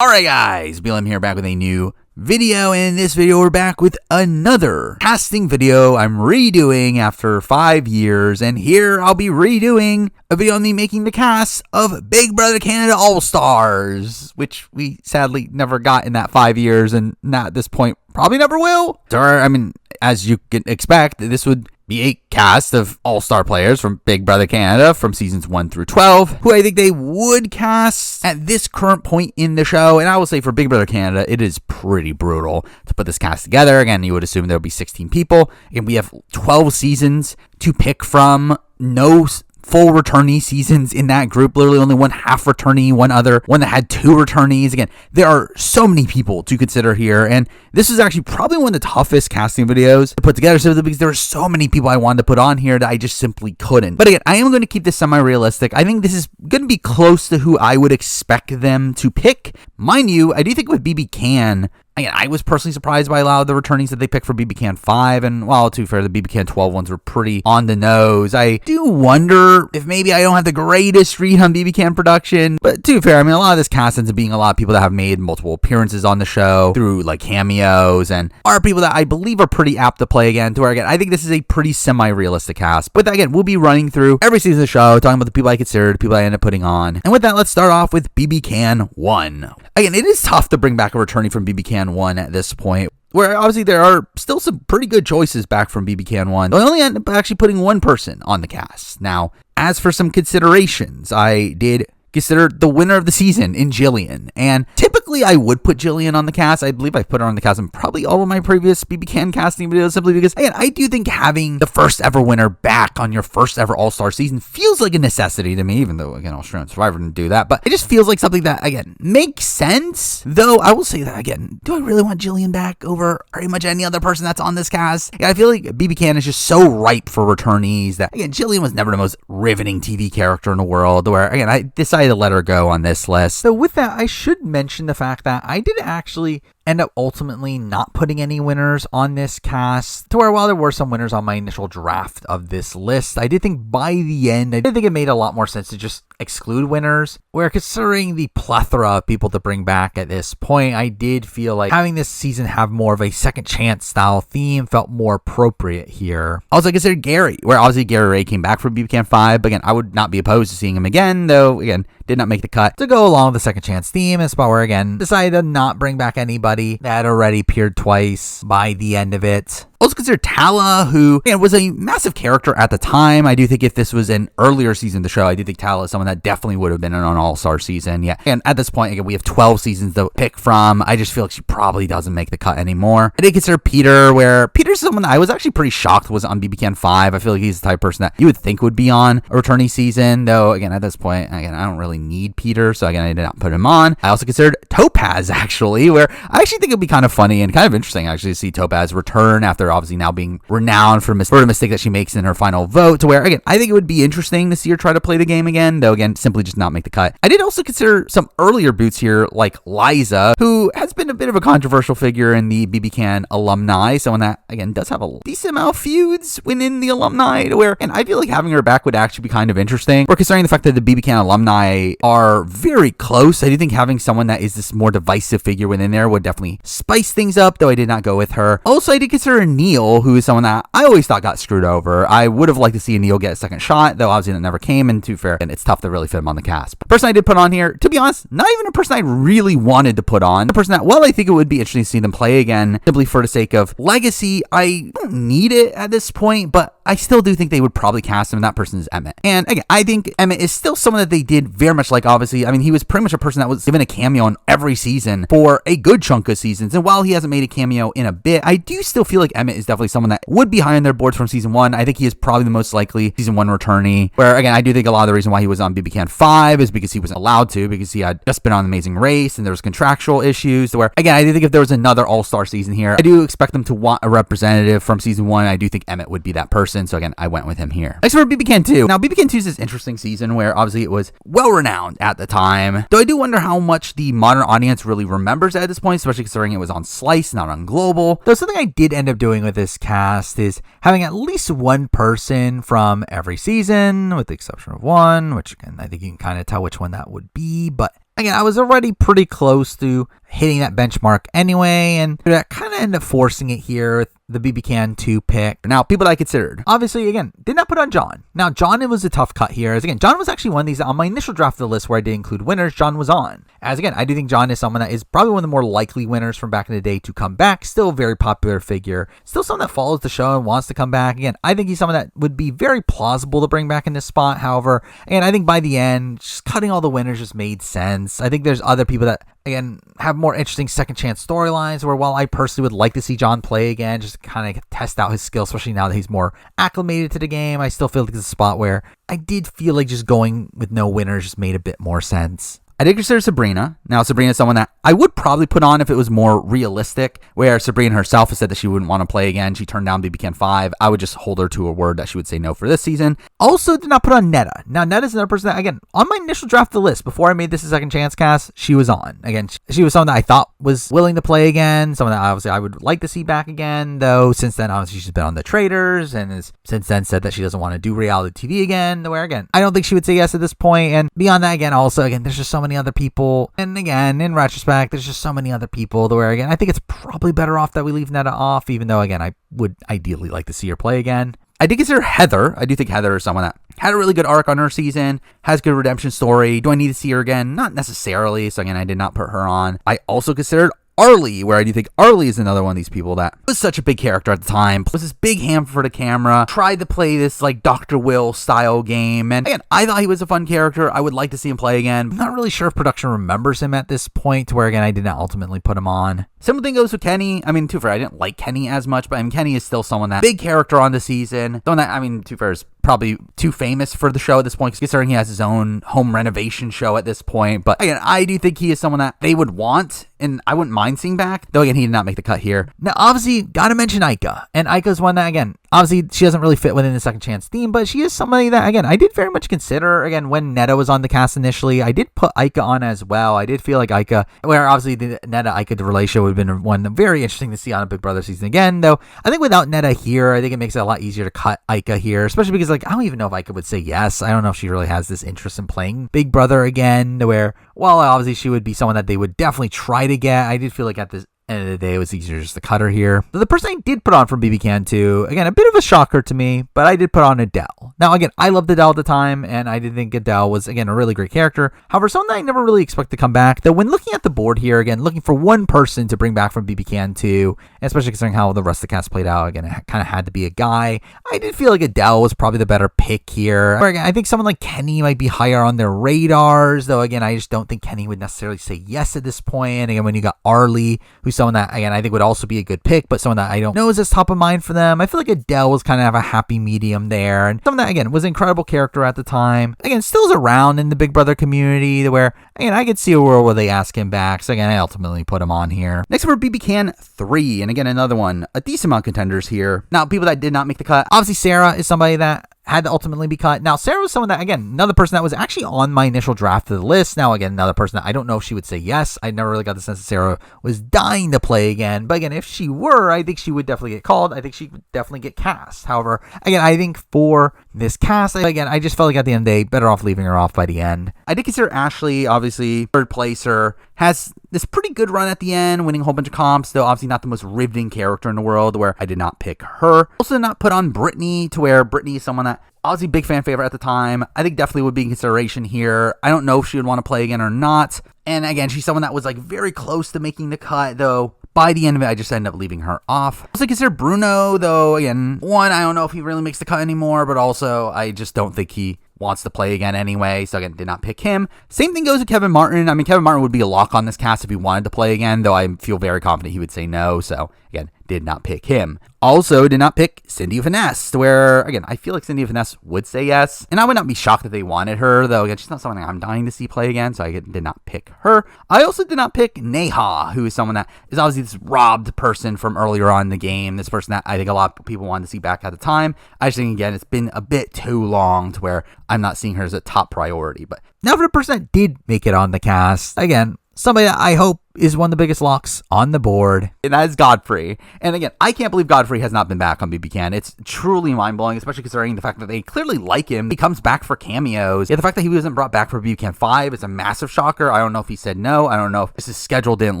Alright guys, BLM here back with a new video, and in this video we're back with another casting video I'm redoing after 5 years, and here I'll be redoing a video on me making the cast of Big Brother Canada All Stars, which we sadly never got in that 5 years, and not at this point probably never will. So, I mean, as you can expect, this would be a cast of all-star players from Big Brother Canada from seasons 1 through 12, who I think they would cast at this current point in the show. And I will say for Big Brother Canada, it is pretty brutal to put this cast together. Again, you would assume there would be 16 people, and we have 12 seasons to pick from. No full returnee seasons in that group, literally only one half returnee, one that had 2 returnees. Again, there are so many people to consider here, and this is actually probably one of the toughest casting videos to put together simply because there are so many people I wanted to put on here that I just simply couldn't. But again, I am going to keep this semi-realistic. I think this is going to be close to who I would expect them to pick. Mind you, I do think with BBCAN, again, I was personally surprised by a lot of the returnees that they picked for BBCAN 5, and while to be fair, the BBCAN 12 ones were pretty on the nose. I do wonder if maybe I don't have the greatest read on BBCAN production, but to be fair, I mean, a lot of this cast ends up being a lot of people that have made multiple appearances on the show through like cameos, and are people that I believe are pretty apt to play again, to where again, I think this is a pretty semi-realistic cast. But again, we'll be running through every season of the show, talking about the people I considered, the people I ended up putting on. And with that, let's start off with BBCAN 1. Again, it is tough to bring back a returnee from BBCAN 1 at this point, where obviously there are still some pretty good choices back from BBCAN 1. I only ended up actually putting one person on the cast. Now, as for some considerations, I did consider the winner of the season in Jillian, and typically I would put Jillian on the cast. I believe I put her on the cast in probably all of my previous BBCAN casting videos, simply because, again, I do think having the first ever winner back on your first ever All-Star season feels like a necessity to me, even though, again, Australian Survivor didn't do that, but it just feels like something that, again, makes sense. Though I will say that, again, do I really want Jillian back over pretty much any other person that's on this cast? Yeah, I feel like BBCAN is just so ripe for returnees that, again, Jillian was never the most riveting TV character in the world, where, again, I decided to let her go on this list. So with that, I should mention the fact that I did actually end up ultimately not putting any winners on this cast, to where while there were some winners on my initial draft of this list, I did think by the end, I did think it made a lot more sense to just exclude winners, where considering the plethora of people to bring back at this point, I did feel like having this season have more of a second chance style theme felt more appropriate here. Also, I considered Gary, where obviously Gary Ray came back from BBCAN 5, but again, I would not be opposed to seeing him again, though, again, did not make the cut to go along with the second chance theme, a spot where, again, decided to not bring back anybody that had already appeared twice by the end of it. Also consider Tala, who, again, was a massive character at the time. I do think if this was an earlier season of the show, I do think Tala is someone that definitely would have been in an all-star season. Yeah, and at this point, again, we have 12 seasons to pick from. I just feel like she probably doesn't make the cut anymore. I did consider Peter, where Peter's someone that I was actually pretty shocked was on BBCAN 5. I feel like he's the type of person that you would think would be on a returnee season, though, again, at this point, again, I don't really need Peter, so again, I did not put him on. I also considered Topaz, actually, where I actually think it'd be kind of funny and kind of interesting, actually, to see Topaz return after obviously now being renowned for the mistake that she makes in her final vote, to where, again, I think it would be interesting to see her try to play the game again, though, again, simply just not make the cut. I did also consider some earlier boots here, like Liza, who has been a bit of a controversial figure in the BBCAN alumni, someone that, again, does have a decent amount of feuds within the alumni, to where, and I feel like having her back would actually be kind of interesting. Or considering the fact that the BBCAN alumni are very close, I do think having someone that is this more divisive figure within there would definitely spice things up, though I did not go with her. Also, I did consider Neil, who is someone that I always thought got screwed over. I would have liked to see Neil get a second shot, though obviously that never came, and to be fair, and it's tough to really fit him on the cast. But person I did put on here, to be honest, not even a person I really wanted to put on. The person that, well, I think it would be interesting to see them play again, simply for the sake of legacy. I don't need it at this point, but I still do think they would probably cast him, and that person is Emmett. And again, I think Emmett is still someone that they did very much like, obviously. I mean, he was pretty much a person that was given a cameo on every season for a good chunk of seasons. And while he hasn't made a cameo in a bit, I do still feel like Emmett is definitely someone that would be high on their boards from season 1. I think he is probably the most likely season 1 returnee, where, again, I do think a lot of the reason why he was on BBCAN 5 is because he wasn't allowed to, because he had just been on Amazing Race, and there was contractual issues, where, again, I do think if there was another all-star season here, I do expect them to want a representative from season 1. I do think Emmett would be that person, so again, I went with him here. Next for BBCAN 2. Now, BBCAN 2 is this interesting season where obviously it was well-renowned at the time, though I do wonder how much the modern audience really remembers at this point, especially considering it was on Slice, not on Global. Though something I did end up doing with this cast is having at least one person from every season, with the exception of one, which, again, I think you can kind of tell which one that would be, but again, I was already pretty close to hitting that benchmark anyway, and that kind of ended up forcing it here with the BBCAN 2 pick. Now, people that I considered, obviously, again, did not put on John. Now, John, it was a tough cut here. As again, John was actually one of these on my initial draft of the list where I did include winners. John was on. As again, I do think John is someone that is probably one of the more likely winners from back in the day to come back. Still a very popular figure. Still someone that follows the show and wants to come back. Again, I think he's someone that would be very plausible to bring back in this spot. However, and I think by the end, just cutting all the winners just made sense. I think there's other people that, again, have more interesting second chance storylines where while I personally would like to see John play again, just to kind of test out his skill, especially now that he's more acclimated to the game, I still feel like it's a spot where I did feel like just going with no winners just made a bit more sense. I did consider Sabrina. Now, Sabrina is someone that I would probably put on if it was more realistic, where Sabrina herself has said that she wouldn't want to play again. She turned down BBCAN 5. I would just hold her to a word that she would say no for this season. Also did not put on Netta. Now, Netta is another person that, again, on my initial draft of the list, before I made this a second chance cast, she was on. Again, she was someone that I thought was willing to play again, someone that obviously I would like to see back again, though since then, obviously, she's been on The Traders and has since then said that she doesn't want to do reality TV again, where, again, I don't think she would say yes at this point. And beyond that, again, also, again, there's just so many other people. And again, in retrospect, there's just so many other people where, again, I think it's probably better off that we leave Netta off, even though, again, I would ideally like to see her play again. I did consider Heather. I do think Heather is someone that had a really good arc on her season, has good redemption story. Do I need to see her again? Not necessarily. So again, I did not put her on. I also considered Arlie, where I do think Arlie is another one of these people that was such a big character at the time, was this big ham for the camera, tried to play this like Dr. Will style game, and again, I thought he was a fun character. I would like to see him play again. I'm not really sure if production remembers him at this point, where again, I did not ultimately put him on. Similar thing goes with Kenny. I mean, too fair, I didn't like Kenny as much, but I mean, Kenny is still someone that big character on the season. Someone that, I mean, too fair, is probably too famous for the show at this point, considering he has his own home renovation show at this point. But again, I do think he is someone that they would want, and I wouldn't mind seeing back, though again, he did not make the cut here. Now, obviously, gotta mention Aika, and Aika's one that, again, obviously, she doesn't really fit within the second chance theme, but she is somebody that, again, I did very much consider. Again, when Netta was on the cast initially, I did put Aika on as well. I did feel like Aika, where obviously the Netta-Aika relationship would have been one very interesting to see on a Big Brother season again, though I think without Netta here, I think it makes it a lot easier to cut Aika here, especially because, like, I don't even know if Aika would say yes. I don't know if she really has this interest in playing Big Brother again, where, well, obviously she would be someone that they would definitely try to get. I did feel like at this end of the day, it was easier just to cut her here. So the person I did put on from BBCAN 2, again, a bit of a shocker to me, but I did put on Adele. Now, again, I loved Adele at the time, and I did think Adele was, again, a really great character. However, someone that I never really expect to come back, though when looking at the board here, again, looking for one person to bring back from BBCAN 2, especially considering how the rest of the cast played out, again, it kind of had to be a guy. I did feel like Adele was probably the better pick here. Or again, I think someone like Kenny might be higher on their radars, though, again, I just don't think Kenny would necessarily say yes at this point. And again, when you got Arlie, who's someone that, again, I think would also be a good pick, but someone that I don't know is as top of mind for them. I feel like Adele was kind of a happy medium there, and someone that, again, was an incredible character at the time. Again, still is around in the Big Brother community, where, again, I could see a world where they ask him back, so again, I ultimately put him on here. Next for BBCAN 3, and again, another one, a decent amount of contenders here. Now, people that did not make the cut, obviously Sarah is somebody that had to ultimately be cut. Now, Sarah was someone that, again, another person that was actually on my initial draft of the list. Now, again, another person that I don't know if she would say yes. I never really got the sense that Sarah was dying to play again. But again, if she were, I think she would definitely get called. I think she would definitely get cast. However, again, I think for this cast, again, I just felt like at the end of the day, better off leaving her off by the end. I did consider Ashley, obviously, third placer, has this pretty good run at the end, winning a whole bunch of comps, though obviously not the most riveting character in the world, where I did not pick her. Also did not put on Brittany, to where Brittany is someone that obviously big fan favorite at the time. I think definitely would be in consideration here. I don't know if she would want to play again or not. And again, she's someone that was like very close to making the cut, though by the end of it, I just ended up leaving her off. I also consider Bruno, though, again, one, I don't know if he really makes the cut anymore, but also I just don't think he wants to play again anyway, so again, did not pick him. Same thing goes with Kevin Martin. I mean, Kevin Martin would be a lock on this cast if he wanted to play again, though I feel very confident he would say no, so again, did not pick him. Also, did not pick Cindy Finesse, where, again, I feel like Cindy Finesse would say yes, and I would not be shocked if they wanted her, though, again, she's not someone I'm dying to see play again, so I did not pick her. I also did not pick Neha, who is someone that is obviously this robbed person from earlier on in the game, this person that I think a lot of people wanted to see back at the time. I just think, again, it's been a bit too long to where I'm not seeing her as a top priority. But now for the person that did make it on the cast, again, somebody that I hope is one of the biggest locks on the board, and that is Godfrey. And again, I can't believe Godfrey has not been back on BBCAN. It's truly mind-blowing, especially considering the fact that they clearly like him. He comes back for cameos. Yeah, the fact that he wasn't brought back for BBCAN 5 is a massive shocker. I don't know if he said no. I don't know if his schedule didn't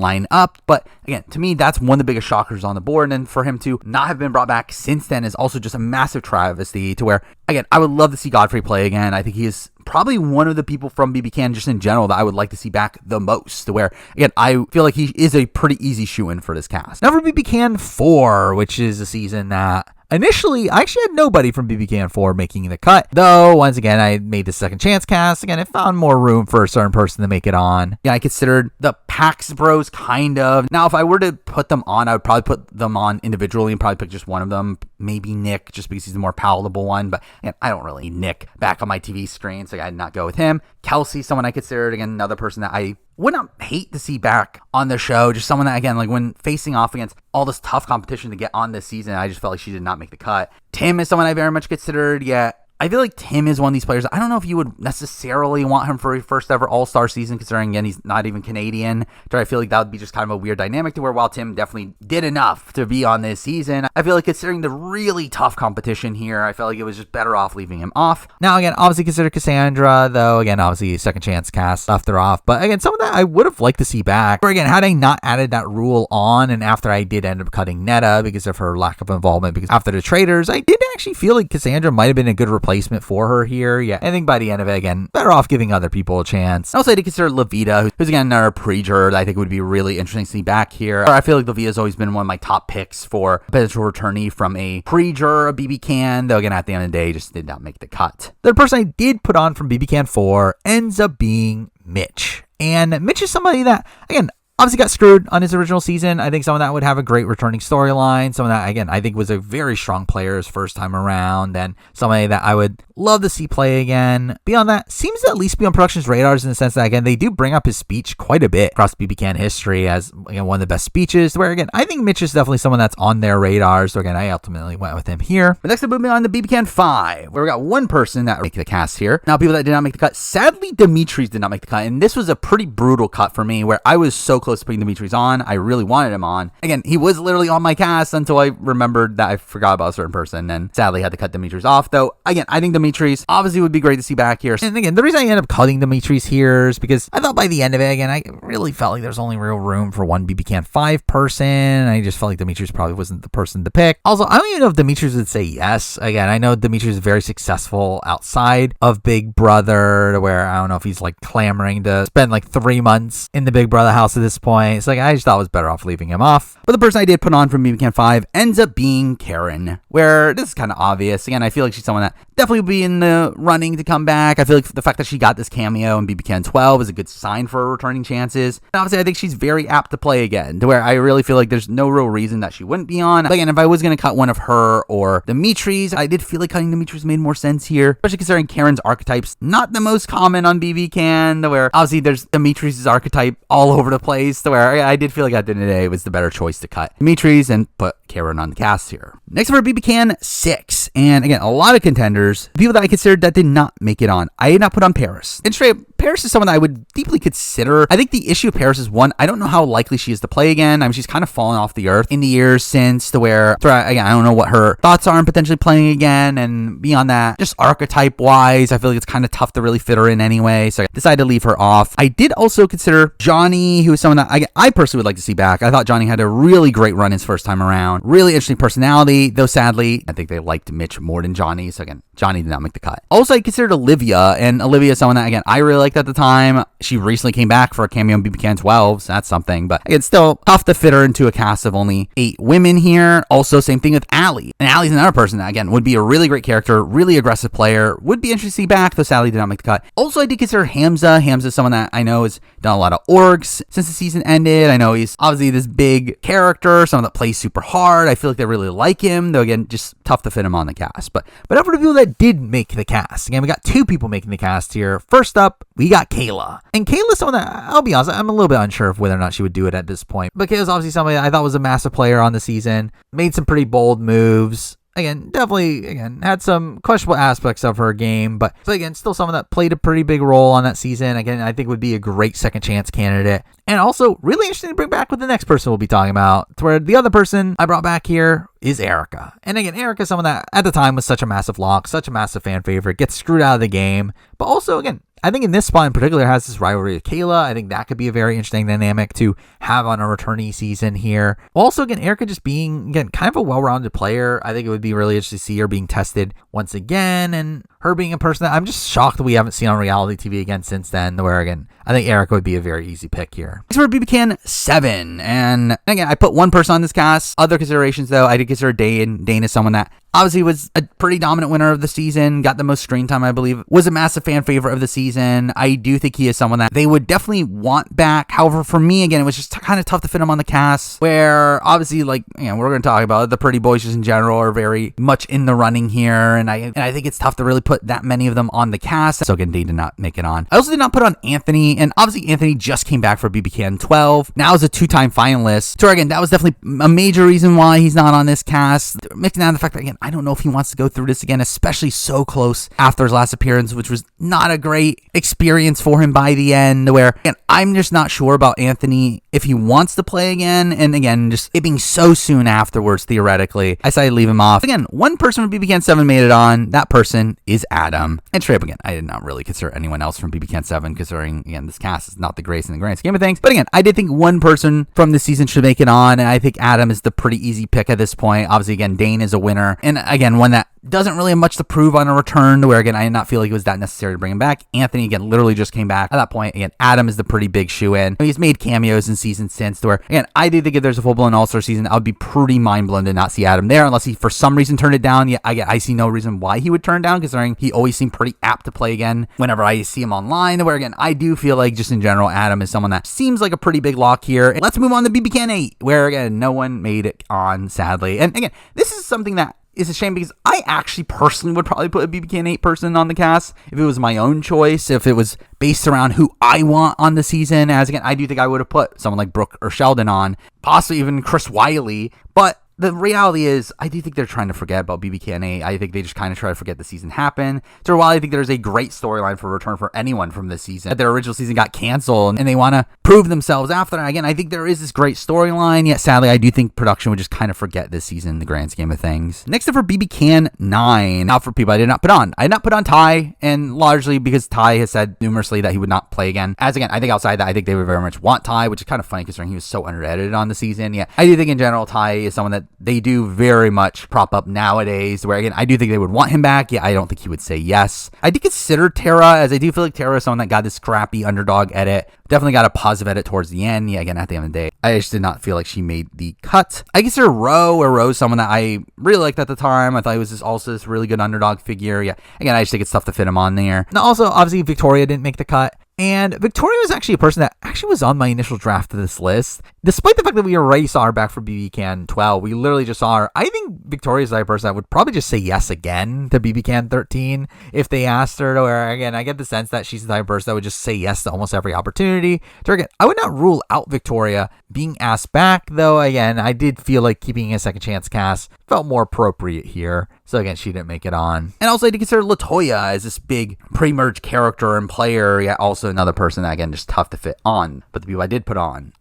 line up. But again, to me, that's one of the biggest shockers on the board. And for him to not have been brought back since then is also just a massive travesty, to where, again, I would love to see Godfrey play again. I think he is probably one of the people from BBCAN just in general that I would like to see back the most, to where, again, I feel like he is a pretty easy shoe-in for this cast. Now for BBCAN 4, which is a season that initially, I actually had nobody from BBCAN 4 making the cut, though once again, I made the second chance cast. Again, I found more room for a certain person to make it on. Yeah, I considered the Pax Bros, kind of. Now, if I were to put them on, I would probably put them on individually and probably pick just one of them, maybe Nick, just because he's the more palatable one. But again, I don't really need Nick back on my TV screen, so I did not go with him. Kelsey, someone I considered, again, another person that I would not hate to see back on the show. Just someone that, again, like when facing off against all this tough competition to get on this season, I just felt like she did not make the cut. Tim is someone I very much considered, yet I feel like Tim is one of these players. I don't know if you would necessarily want him for a first ever All-Star season, considering, again, he's not even Canadian. So I feel like that would be just kind of a weird dynamic, to where while Tim definitely did enough to be on this season, I feel like considering the really tough competition here, I felt like it was just better off leaving him off. Now, again, obviously consider Cassandra, though. Again, obviously second chance cast left her off. But again, someone that I would have liked to see back. Or again, had I not added that rule on, and after I did end up cutting Netta because of her lack of involvement, because after the traders, I did actually feel like Cassandra might have been a good replacement for her here. Yeah, I think by the end of it, again, better off giving other people a chance. Also, I did consider Levita, who's again another pre-juror that I think would be really interesting to see back here. I feel like Levita's always been one of my top picks for potential returnee from a pre-juror of BBCAN, though again, at the end of the day, just did not make the cut. The person I did put on from BBCAN 4 ends up being Mitch. And Mitch is somebody that, again, obviously got screwed on his original season. I think someone that would have a great returning storyline. Someone that, again, I think was a very strong player his first time around. And somebody that I would love to see play again. Beyond that, seems to at least be on production's radars in the sense that, again, they do bring up his speech quite a bit across BBCAN history as, again, one of the best speeches. Where, again, I think Mitch is definitely someone that's on their radar. So, again, I ultimately went with him here. But next up, moving on to BBCAN 5, where we got one person that make the cast here. Now, people that did not make the cut. Sadly, Dimitris did not make the cut. And this was a pretty brutal cut for me, where I was so close to putting Dimitris on. I really wanted him on. Again, he was literally on my cast until I remembered that I forgot about a certain person, and sadly had to cut Dimitris off. Though, again, I think Dimitris obviously would be great to see back here. And again, the reason I ended up cutting Dimitris here is because I thought by the end of it, again, I really felt like there's only real room for one BBCAN 5 person. I just felt like Dimitris probably wasn't the person to pick. Also, I don't even know if Dimitris would say yes. Again, I know Dimitris is very successful outside of Big Brother, to where I don't know if he's like clamoring to spend like 3 months in the Big Brother house at this point. It's like, I just thought it was better off leaving him off. But the person I did put on from BBCAN 5 ends up being Karen, where this is kind of obvious. Again, I feel like she's someone that definitely would be in the running to come back. I feel like the fact that she got this cameo in BBCAN 12 is a good sign for her returning chances. And obviously, I think she's very apt to play again, to where I really feel like there's no real reason that she wouldn't be on. But again, if I was going to cut one of her or Dimitris, I did feel like cutting Dimitris made more sense here, especially considering Karen's archetype's not the most common on BBCAN, to where obviously there's Dimitris' archetype all over the place, to where I did feel like at the end of the day it was the better choice to cut Dimitris and put Karen on the cast here. Next for BBCAN 6, and again, a lot of contenders, people that I considered that did not make it on. I did not put on Paris. And straight up, Paris is someone that I would deeply consider. I think the issue of Paris is, one, I don't know how likely she is to play again. I mean, she's kind of fallen off the earth in the years since, to where, again, I don't know what her thoughts are on potentially playing again. And beyond that, just archetype wise, I feel like it's kind of tough to really fit her in anyway. So I decided to leave her off. I did also consider Johnny, who is someone that I personally would like to see back. I thought Johnny had a really great run his first time around. Really interesting personality, though sadly, I think they liked Mitch more than Johnny. So again, Johnny did not make the cut. Also, I considered Olivia, and Olivia is someone that, again, I really liked at the time. She recently came back for a cameo in BBCAN 12, so that's something. But it's still tough to fit her into a cast of only 8 women here. Also, same thing with Allie. And Allie's another person that, again, would be a really great character, really aggressive player, would be interesting to see back, though sadly did not make the cut. Also, I did consider Hamza. Hamza is someone that I know has done a lot of orgs since the season ended. I know he's obviously this big character, someone that plays super hard. I feel like they really like him, though again, just tough to fit him on the cast. But over to people that did make the cast. Again, we got 2 people making the cast here. First up, we got Kayla. And Kayla's someone that, I'll be honest, I'm a little bit unsure of whether or not she would do it at this point. But Kayla's obviously somebody that I thought was a massive player on the season. Made some pretty bold moves. again, definitely, again, had some questionable aspects of her game, but again, still someone that played a pretty big role on that season. Again, I think would be a great second chance candidate. And also, really interesting to bring back with the next person we'll be talking about, to where the other person I brought back here is Erica. And again, Erica is someone that at the time was such a massive lock, such a massive fan favorite, gets screwed out of the game, but also, again, I think in this spot in particular has this rivalry with Kayla. I think that could be a very interesting dynamic to have on a returnee season here. Also, again, Erica just being, again, kind of a well-rounded player. I think it would be really interesting to see her being tested once again, and her being a person that I'm just shocked that we haven't seen on reality TV again since then, where, again, I think Erica would be a very easy pick here. Next for BBCAN 7, and again, I put one person on this cast. Other considerations, though, I did consider Dane. Dane is someone that obviously was a pretty dominant winner of the season, got the most screen time, I believe, was a massive fan favorite of the season. I do think he is someone that they would definitely want back. However, for me, again, it was just kind of tough to fit him on the cast, where obviously, like, you know, we're going to talk about it, the pretty boys just in general are very much in the running here, and I think it's tough to really put that many of them on the cast. So again, Dane did not make it on. I also did not put on Anthony, and obviously Anthony just came back for BBCAN 12. Now is a 2-time finalist. So again, that was definitely a major reason why he's not on this cast. Mixing down the fact that, again, I don't know if he wants to go through this again, especially so close after his last appearance, which was not a great experience for him by the end, where, again, I'm just not sure about Anthony if he wants to play again, and again, just it being so soon afterwards, theoretically, I decided to leave him off. Again, one person from BBCAN 7 made it on. That person is Adam. And straight up, again, I did not really consider anyone else from BBCAN 7, considering, again, this cast is not the greatest in the grand scheme of things. But again, I did think one person from this season should make it on, and I think Adam is the pretty easy pick at this point. Obviously, again, Dane is a winner, and again, one that doesn't really have much to prove on a return, where, again, I did not feel like it was that necessary to bring him back. Anthony, again, literally just came back. At that point, again, Adam is the pretty big shoe-in. He's made cameos in seasons since, to where, again, I do think if there's a full-blown All-Star season, I would be pretty mind-blown to not see Adam there, unless he, for some reason, turned it down. Yeah, I see no reason why he would turn down, considering he always seemed pretty apt to play again whenever I see him online, where, again, I do feel like, just in general, Adam is someone that seems like a pretty big lock here. And let's move on to BBCAN 8, where, again, no one made it on, sadly. And, again, this is something that is a shame, because I actually personally would probably put a BBCAN 8 person on the cast if it was my own choice, if it was based around who I want on the season. As, again, I do think I would have put someone like Brooke or Sheldon on, possibly even Chris Wiley, but the reality is, I do think they're trying to forget about BBCAN 8. I think they just kind of try to forget the season happened. So while I think there's a great storyline for return for anyone from this season, their original season got canceled and they want to prove themselves after that. Again, I think there is this great storyline, yet sadly, I do think production would just kind of forget this season in the grand scheme of things. Next up for BBCAN 9. Now for people I did not put on. I did not put on Ty, and largely because Ty has said numerously that he would not play again. As, again, I think outside that, I think they would very much want Ty, which is kind of funny considering he was so under-edited on the season. Yeah, I do think in general, Ty is someone that they do very much prop up nowadays, where, again, I do think they would want him back. Yeah, I don't think he would say yes. I did consider Tara, as I do feel like Tara is someone that got this crappy underdog edit. Definitely got a positive edit towards the end. Yeah, again, at the end of the day, I just did not feel like she made the cut. I consider Ro's someone that I really liked at the time. I thought he was also this really good underdog figure. Yeah, again, I just think it's tough to fit him on there. Now, also, obviously, Victoria didn't make the cut. And Victoria was actually a person that actually was on my initial draft of this list. Despite the fact that we already saw her back for BBCAN 12, we literally just saw her. I think Victoria's the type of person that would probably just say yes again to BBCAN 13 if they asked her to. Or, again, I get the sense that she's the type of person that would just say yes to almost every opportunity. So, again, I would not rule out Victoria being asked back, though, again, I did feel like keeping a second chance cast felt more appropriate here. So, again, she didn't make it on. And also, I did consider LaToya as this big pre-merge character and player. Yeah, also another person that, again, just tough to fit on. But the people I did put on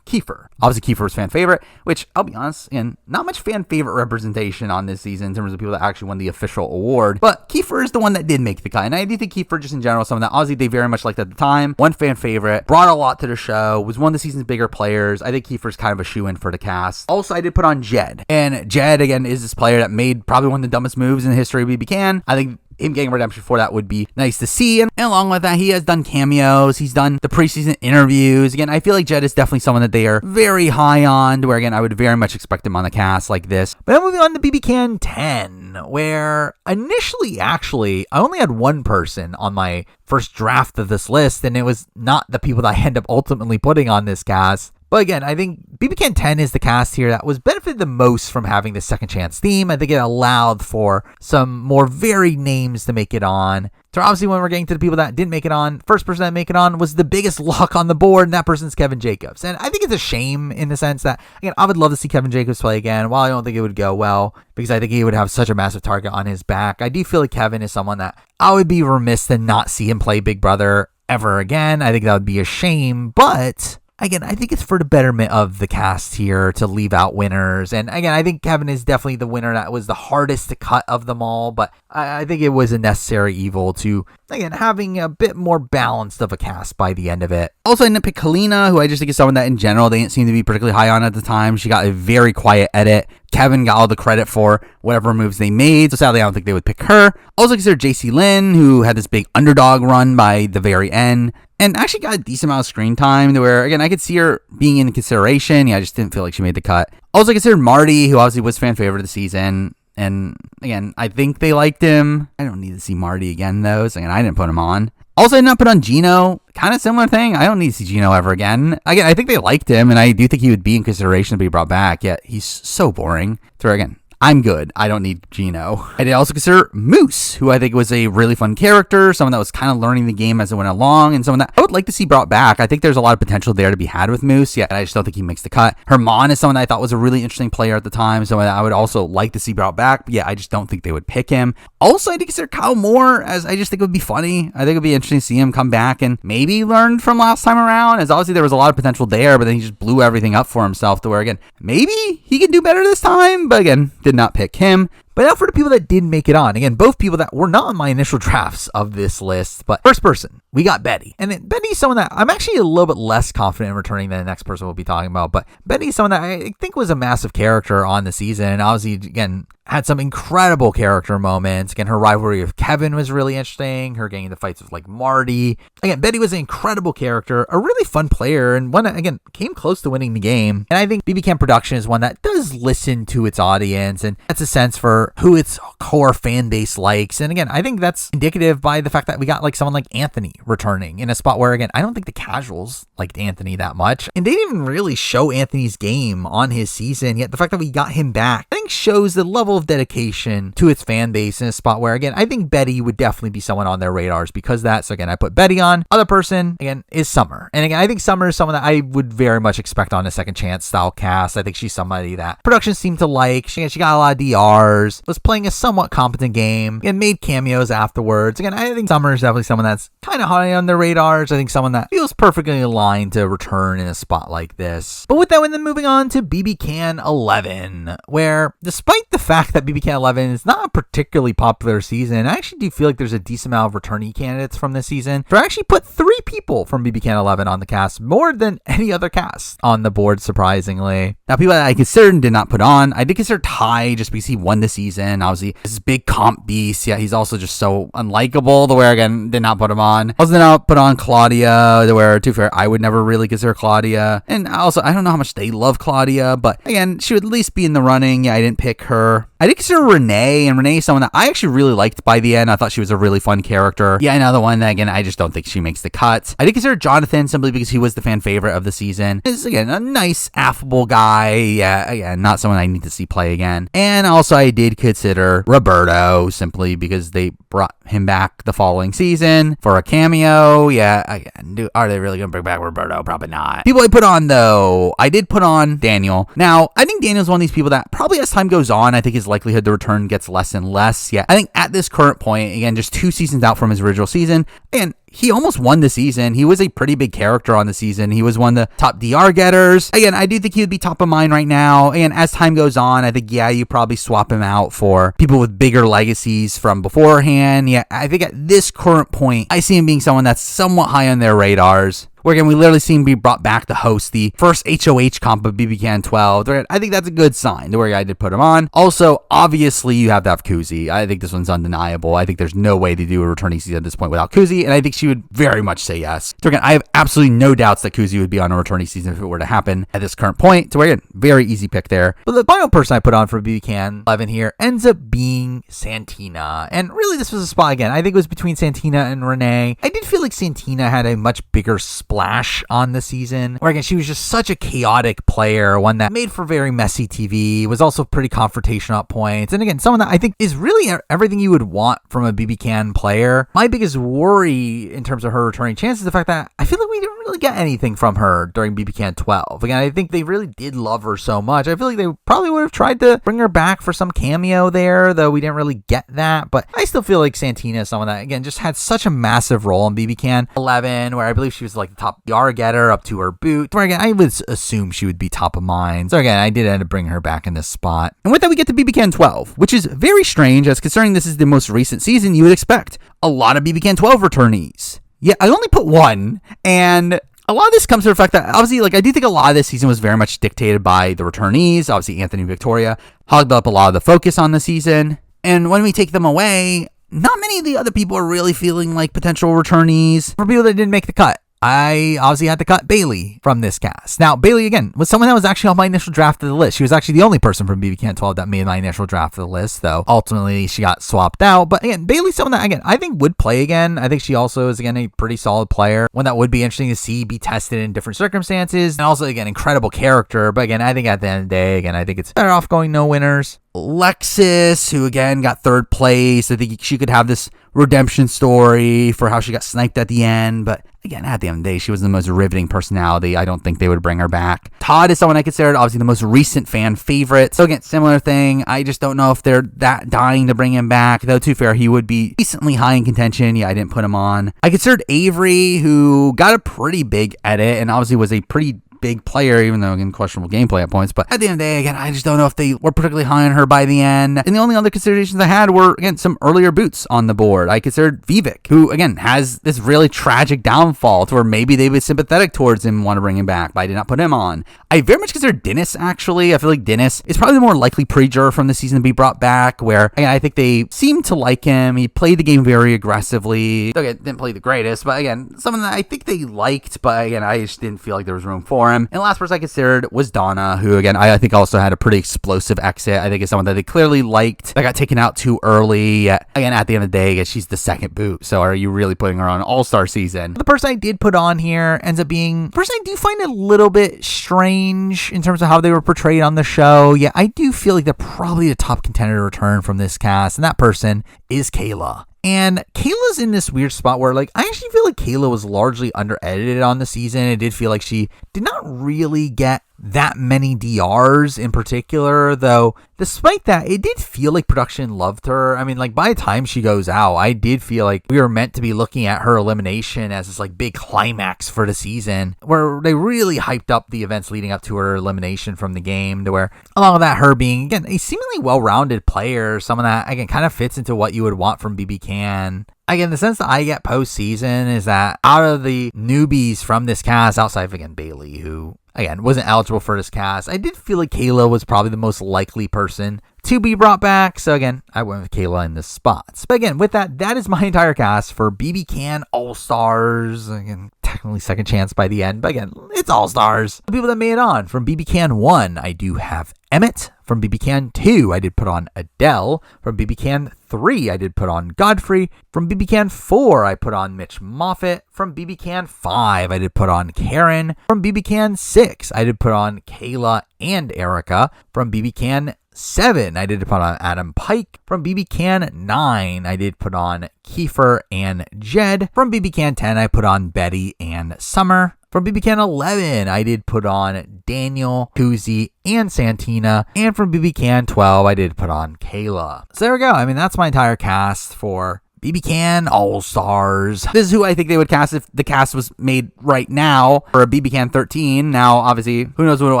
Kiefer. Obviously, Kiefer was fan favorite, which, I'll be honest, and not much fan favorite representation on this season in terms of people that actually won the official award. But Kiefer is the one that did make the cut. And I do think Kiefer, just in general, someone that obviously they very much liked at the time. One fan favorite, brought a lot to the show, was one of the season's bigger players. I think Kiefer's kind of a shoe-in for the cast. Also, I did put on Jed. And Jed, again, is this player that made probably one of the dumbest moves in the history of BBCAN. I think him getting redemption for that would be nice to see. And along with that, he has done cameos. He's done the preseason interviews. Again, I feel like Jed is definitely someone that they are very high on, where, again, I would very much expect him on the cast like this. But then moving on to BBCAN 10, where initially, actually, I only had one person on my first draft of this list, and it was not the people that I end up ultimately putting on this cast. But again, I think BBCAN 10 is the cast here that was benefited the most from having the second chance theme. I think it allowed for some more varied names to make it on. So obviously when we're getting to the people that didn't make it on, first person that make it on was the biggest lock on the board, and that person's Kevin Jacobs. And I think it's a shame in the sense that, again, I would love to see Kevin Jacobs play again. While I don't think it would go well, because I think he would have such a massive target on his back, I do feel like Kevin is someone that I would be remiss to not see him play Big Brother ever again. I think that would be a shame, but again, I think it's for the betterment of the cast here to leave out winners. And again, I think Kevin is definitely the winner that was the hardest to cut of them all, but I think it was a necessary evil to, again, having a bit more balanced of a cast by the end of it. Also, I didn't pick Kalina, who I just think is someone that in general they didn't seem to be particularly high on at the time. She got a very quiet edit. Kevin got all the credit for whatever moves they made, so sadly I don't think they would pick her. Also consider JC Lynn, who had this big underdog run by the very end, and actually got a decent amount of screen time to where, again, I could see her being in consideration. Yeah, I just didn't feel like she made the cut. Also considered Marty, who obviously was fan favorite of the season. And again, I think they liked him. I don't need to see Marty again, though. So again, I didn't put him on. Also, I did not put on Gino. Kind of similar thing. I don't need to see Gino ever again. Again, I think they liked him, and I do think he would be in consideration to be brought back. Yet he's so boring. So again, I'm good. I don't need Gino. I did also consider Moose, who I think was a really fun character, someone that was kind of learning the game as it went along, and someone that I would like to see brought back. I think there's a lot of potential there to be had with Moose, yet I just don't think he makes the cut. Herman is someone that I thought was a really interesting player at the time, someone that I would also like to see brought back, but yeah, I just don't think they would pick him. Also, I did consider Kyle Moore, as I just think it would be funny. I think it would be interesting to see him come back and maybe learn from last time around, as obviously there was a lot of potential there, but then he just blew everything up for himself to where, again, maybe he can do better this time, but again, did not pick him. But now for the people that didn't make it on. Again, both people that were not on my initial drafts of this list. But first person, we got Betty. And Betty's someone that I'm actually a little bit less confident in returning than the next person we'll be talking about. But Betty's someone that I think was a massive character on the season. And obviously, again, had some incredible character moments. Again, her rivalry with Kevin was really interesting. Her getting into fights with, like, Marty. Again, Betty was an incredible character, a really fun player, and one that, again, came close to winning the game. And I think BBCAN Production is one that does listen to its audience, and that's a sense for who its core fan base likes. And again, I think that's indicative by the fact that we got, like, someone like Anthony returning in a spot where, again, I don't think the casuals liked Anthony that much. And they didn't even really show Anthony's game on his season, yet the fact that we got him back, I think shows the level of dedication to its fan base in a spot where, again, I think Betty would definitely be someone on their radars because of that. So again, I put Betty on. Other person, again, is Summer. And again, I think Summer is someone that I would very much expect on a second chance style cast. I think she's somebody that production seemed to like. She got a lot of DRs, was playing a somewhat competent game, and made cameos afterwards. Again, I think Summer is definitely someone that's kind of high on their radars. I think someone that feels perfectly aligned to return in a spot like this. But with that, then moving on to BBCAN 11, where despite the fact that BBCAN 11 is not a particularly popular season, I actually do feel like there's a decent amount of returnee candidates from this season. So I actually put 3 people from BBCAN 11 on the cast, more than any other cast on the board, surprisingly. Now, people that I considered and did not put on, I did consider Ty just because he won the season. Obviously, this big comp beast. Yeah, he's also just so unlikable, the where, again, did not put him on. Also did not put on Claudia, the where, to be fair, I would never really consider Claudia. And also, I don't know how much they love Claudia, but again, she would at least be in the running. Yeah, I didn't pick her. I did consider Renee, and Renee is someone that I actually really liked by the end. I thought she was a really fun character. Yeah, another one that, again, I just don't think she makes the cut. I did consider Jonathan simply because he was the fan favorite of the season. He's, again, a nice, affable guy. Yeah, again, not someone I need to see play again. And also, I did consider Roberto simply because they brought him back the following season for a cameo. Yeah, again, are they really going to bring back Roberto? Probably not. People I put on, though, I did put on Daniel. Now, I think Daniel's one of these people that probably as time goes on, I think his likelihood to return gets less and less. Yeah, I think at this current point, again, just 2 seasons out from his original season, and he almost won the season. He was a pretty big character on the season. He was one of the top DR getters. Again, I do think he would be top of mind right now. And as time goes on, I think, yeah, you probably swap him out for people with bigger legacies from beforehand. Yeah, I think at this current point, I see him being someone that's somewhat high on their radars. Where, again, we literally see him be brought back to host the first HOH comp of BBCAN 12. I think that's a good sign to where I did put him on. Also, obviously, you have to have Kuzi. I think this one's undeniable. I think there's no way to do a returning season at this point without Kuzi. And I think she would very much say yes. So again, I have absolutely no doubts that Kuzi would be on a returning season if it were to happen at this current point. So again, very easy pick there. But the final person I put on for BBCAN 11 here ends up being Santina. And really, this was a spot, again, I think it was between Santina and Renee. I did feel like Santina had a much bigger splash on the season, where again, she was just such a chaotic player, one that made for very messy TV, was also pretty confrontational at points. And again, someone that I think is really everything you would want from a BBCAN player. My biggest worry in terms of her returning chance is the fact that I feel like we didn't really get anything from her during BBCAN 12. Again, I think they really did love her so much. I feel like they probably would have tried to bring her back for some cameo there, though we didn't really get that. But I still feel like Santina is someone that, again, just had such a massive role in BBCAN 11, where I believe she was like the top PR getter up to her boot, where again, I would assume she would be top of mind. So again, I did end up bringing her back in this spot. And with that, we get to BBCAN 12, which is very strange, as considering this is the most recent season, you would expect a lot of BBCAN 12 returnees. Yeah, I only put one, and a lot of this comes to the fact that, obviously, like, I do think a lot of this season was very much dictated by the returnees. Obviously, Anthony and Victoria hogged up a lot of the focus on the season. And when we take them away, not many of the other people are really feeling like potential returnees for people that didn't make the cut. I obviously had to cut Bailey from this cast. Now, Bailey, again, was someone that was actually on my initial draft of the list. She was actually the only person from BBCAN 12 that made my initial draft of the list, though ultimately she got swapped out. But again, Bailey's someone that, again, I think would play again. I think she also is, again, a pretty solid player. One that would be interesting to see be tested in different circumstances. And also, again, incredible character. But again, I think at the end of the day, again, I think it's better off going no winners. Lexus, who again got third place. I think she could have this redemption story for how she got sniped at the end, but again, at the end of the day, she was the most riveting personality. I don't think they would bring her back. Todd is someone I considered obviously the most recent fan favorite. So again, similar thing. I just don't know if they're that dying to bring him back, though to be fair, he would be decently high in contention. Yeah, I didn't put him on. I considered Avery, who got a pretty big edit and obviously was a pretty big player, even though, again, questionable gameplay at points. But at the end of the day, again, I just don't know if they were particularly high on her by the end. And the only other considerations I had were, again, some earlier boots on the board. I considered Vivek, who, again, has this really tragic downfall to where maybe they would be sympathetic towards him and want to bring him back, but I did not put him on. I very much considered Dennis, actually. I feel like Dennis is probably the more likely pre-juror from the season to be brought back, where, again, I think they seem to like him. He played the game very aggressively. Again, didn't play the greatest, but again, someone that I think they liked, but again, I just didn't feel like there was room for him. And the last person I considered was Donna, who, again, I think also had a pretty explosive exit. I think is someone that they clearly liked, that got taken out too early. Again, at the end of the day, I guess she's the second boot, so are you really putting her on All-Star season? The person I did put on here ends up being a person I do find a little bit strange in terms of how they were portrayed on the show. Yeah, I do feel like they're probably the top contender to return from this cast, and that person is Kayla. And Kayla's in this weird spot where, like, I actually feel like Kayla was largely under-edited on the season. It did feel like she did not really get that many DRs in particular, though despite that, it did feel like production loved her. I mean, like, by the time she goes out, I did feel like we were meant to be looking at her elimination as this, like, big climax for the season, where they really hyped up the events leading up to her elimination from the game, to where, along with that, her being, again, a seemingly well-rounded player, someone that, again, kind of fits into what you would want from BBCAN. Again, the sense that I get postseason is that out of the newbies from this cast, outside of, again, Bailey, who, again, wasn't eligible for this cast, I did feel like Kayla was probably the most likely person to be brought back. So again, I went with Kayla in this spot. But again, with that, that is my entire cast for BBCAN All Stars. Again, technically second chance by the end, but again, it's All Stars. The people that made it on from BBCAN 1, I do have Emmett. From BBCAN 2, I did put on Adele. From BBCAN 3, I did put on Godfrey. From BBCAN 4, I put on Mitch Moffat. From BBCAN 5, I did put on Karen. From BBCAN 6, I did put on Kayla and Erica. From BBCAN 7, I did put on Adam Pike. From BBCAN 9, I did put on Kiefer and Jed. From BBCAN 10, I put on Betty and Summer. From BBCAN 11, I did put on Daniel, Kuzi, and Santina. And from BBCAN 12, I did put on Kayla. So there we go. I mean, that's my entire cast for BBCAN All Stars. This is who I think they would cast if the cast was made right now for a BBCAN 13. Now, obviously, who knows when we'll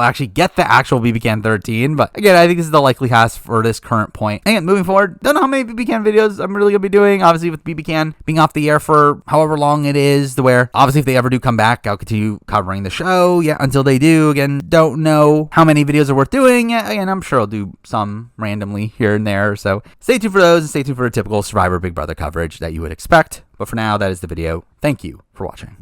actually get the actual BBCAN 13. But again, I think this is the likely cast for this current point. And moving forward, don't know how many BBCAN videos I'm really going to be doing. Obviously, with BBCAN being off the air for however long it is, to where obviously if they ever do come back, I'll continue covering the show. Yeah, until they do. Again, don't know how many videos are worth doing. Yeah, again, I'm sure I'll do some randomly here and there. So stay tuned for those and stay tuned for a typical Survivor Big Brother coverage. coverage that you would expect. But for now, that is the video. Thank you for watching.